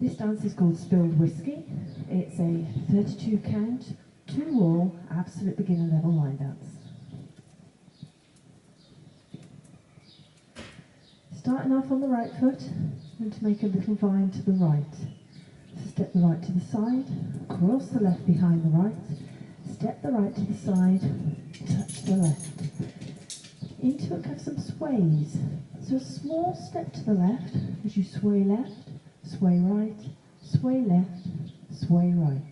This dance is called Spilled Whiskey. It's a 32 count, 2 wall, absolute beginner level line dance. Starting off on the right foot, I'm going to make a little vine to the right. So step the right to the side, cross the left behind the right, step the right to the side, touch the left. Into it have some sways. So a small step to the left as you sway left, sway right, sway left, sway right.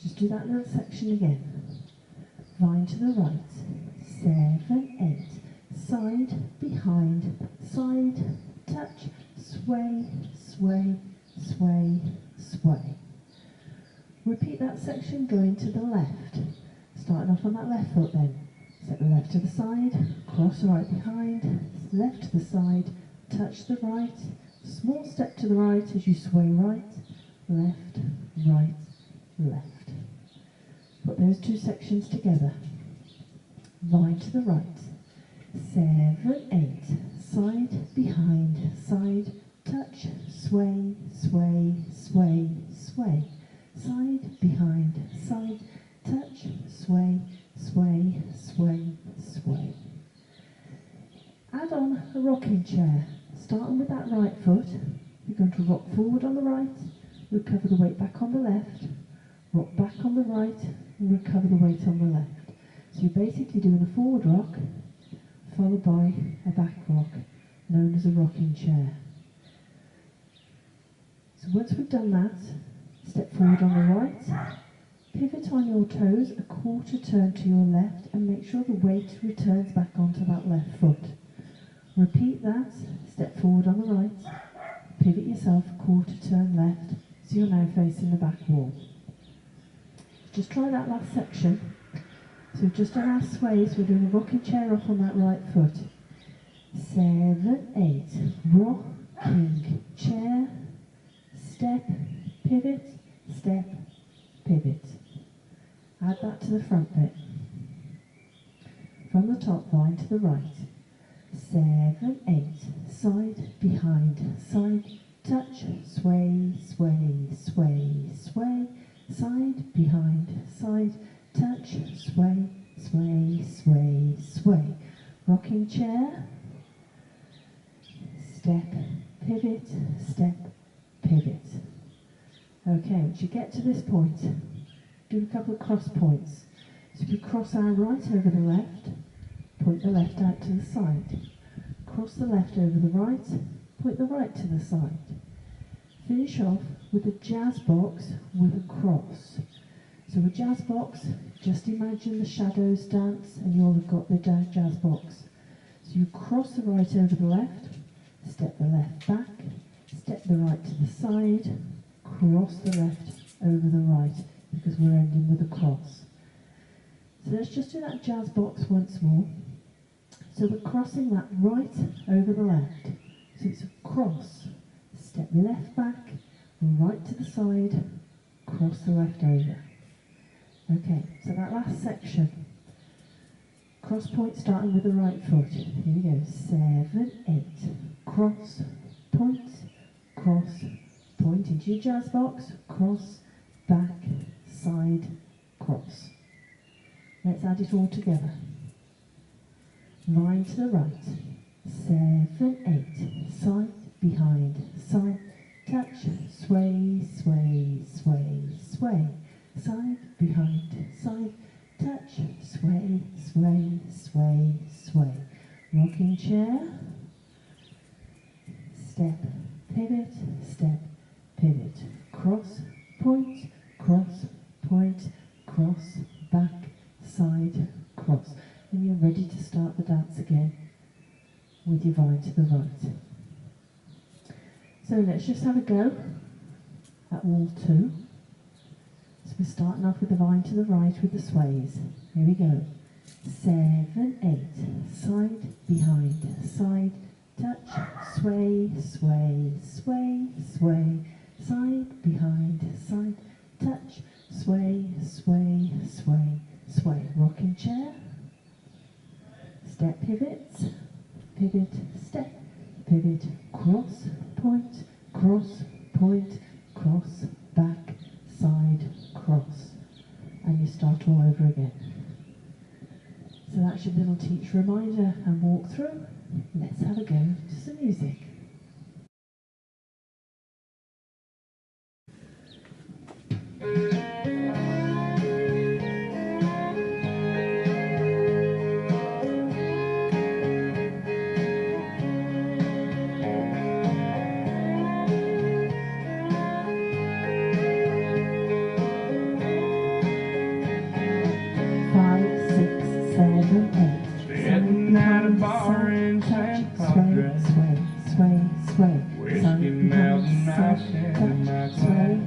Just do that little section again. Vine to the right, 7, 8, side, behind, side, touch, sway, sway, sway, sway. Repeat that section going to the left. Starting off on that left foot then. Step the left to the side, cross the right behind, left to the side, touch the right, small step to the right as you sway right, left, right, left. Put those two sections together. Vine to the right, 7, 8, side, behind, side, touch, sway, sway, sway, sway, side, behind, side, touch, sway, sway, sway, sway. Add on a rocking chair. Starting with that right foot, you're going to rock forward on the right, recover the weight back on the left, rock back on the right, and recover the weight on the left. So you're basically doing a forward rock, followed by a back rock, known as a rocking chair. So once we've done that, step forward on the right, pivot on your toes, a quarter turn to your left, and make sure the weight returns back onto that left foot. Repeat that, step forward on the right, pivot yourself, quarter turn left, so you're now facing the back wall. Just try that last section. So we've just done our sways, we're doing a rocking chair off on that right foot. 7, 8, rocking chair, step, pivot, step, pivot. Add that to the front bit. From the top, vine to the right. 7, 8, side, behind, side, touch, sway, sway, sway, sway, side, behind, side, touch, sway, sway, sway, sway. Rocking chair, step, pivot, step, pivot. Okay, once you get to this point, do a couple of cross points. So we cross our right over the left, point the left out to the side. Cross the left over the right, point the right to the side. Finish off with a jazz box with a cross. So a jazz box, just imagine the shadows dance and you all have got the jazz box. So you cross the right over the left, step the left back, step the right to the side, cross the left over the right, because we're ending with a cross. So let's just do that jazz box once more. So we're crossing that right over the left. So it's a cross, step left back, right to the side, cross the left over. Okay, so that last section, cross point starting with the right foot. Here we go, 7, 8, cross, point, into your jazz box, cross, back, side, cross. Let's add it all together. Vine to the right, 7, 8, side, behind, side, touch, sway, sway, sway, sway, side, behind, side, touch, sway, sway, sway, sway. Rocking chair, step, pivot, step, pivot. Cross, point, back, side, cross. And you're ready to start the dance again with your vine to the right. So let's just have a go at wall 2. So we're starting off with the vine to the right with the sways. Here we go. 7, 8, side, behind, side, touch, sway, sway, sway, sway, side, behind, side, touch, sway, sway, sway, sway. Rocking chair, step pivots, pivot, step, pivot, cross, point, point, cross, back, side, cross. And you start all over again. So that's your little teach reminder and walk through. Let's have a go to some music. Sitting at a bar in San Padre, Sway, whiskey melting ice into my glass.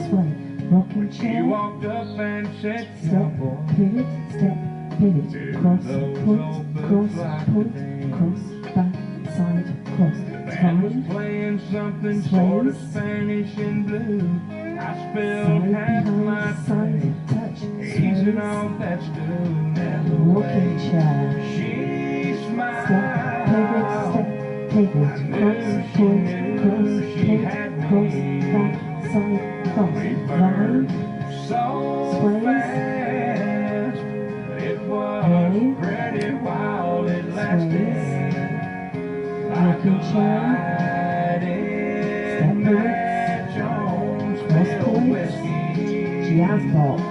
sway, rocking She chair, walked up and said, step, "Cowboy, pivot, step, pivot, cross, those point, old cross, boots like point, today." cross, back, side, cross, The band was time, playing something sort of sways, Spanish and blue. I spilled side, half my behind, side, drink, touch, easing sways, off that stool and the rocking way chair, she step, pivot, smiled. step, pivot, cross, point, cross, point, cross, back, side, cross, We vine, burned so sways, fast, it was play, pretty wild. It lasted like a rocking chair, lighted step match on cross spilled point, whiskey. jazz box,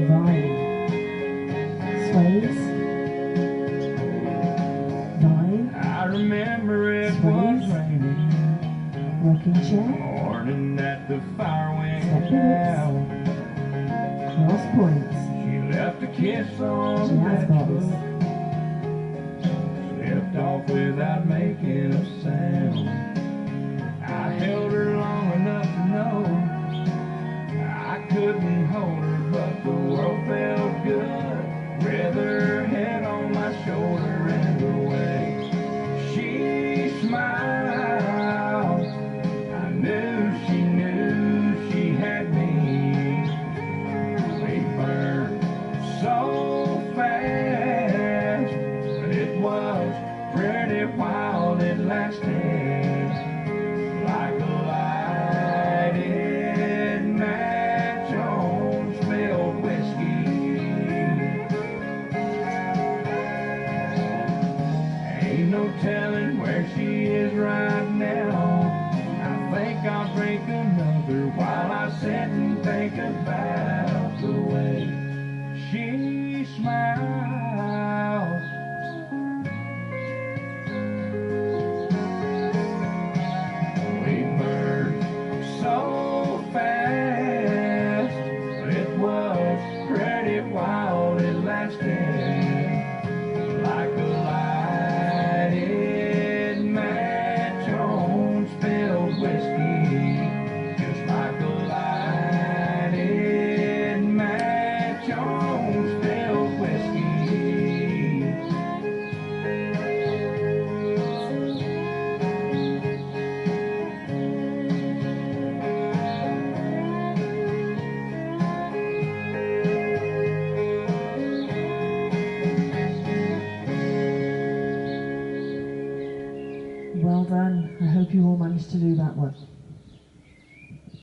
vine, sways, vine, I remember it was sways, raining, rocking chair, morning that the fire went step down. cross points, She left a kiss on jazz that box, book, slipped off without making a sound. I held her long enough to know I couldn't hold her, but the world felt good with her head on my shoulder and the way she smiled. I knew she had me. We burned so fast, but it was pretty wild. It lasted like a lighted match on spilled whiskey. Ain't no telling where she is right now. I think I'll drink another while I sit and think about the way she smiles. We burned so fast, but it was pretty wild. It lasted